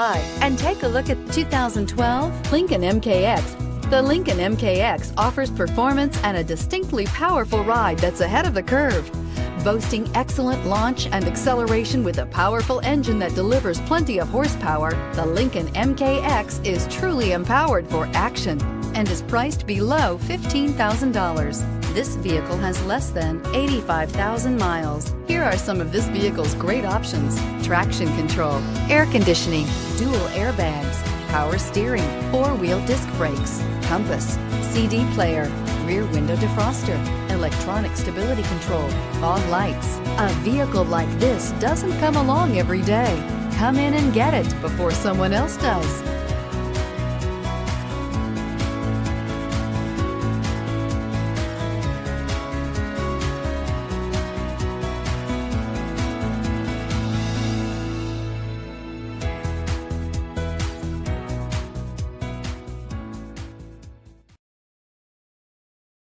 Hi, and take a look at 2012 Lincoln MKX. The Lincoln MKX offers performance and a distinctly powerful ride that's ahead of the curve. Boasting excellent launch and acceleration with a powerful engine that delivers plenty of horsepower, the Lincoln MKX is truly empowered for action and is priced below $15,000. This vehicle has less than 85,000 miles. Here are some of this vehicle's great options: traction control, air conditioning, dual airbags, power steering, four-wheel disc brakes, compass, CD player, rear window defroster, electronic stability control, fog lights. A vehicle like this doesn't come along every day. Come in and get it before someone else does.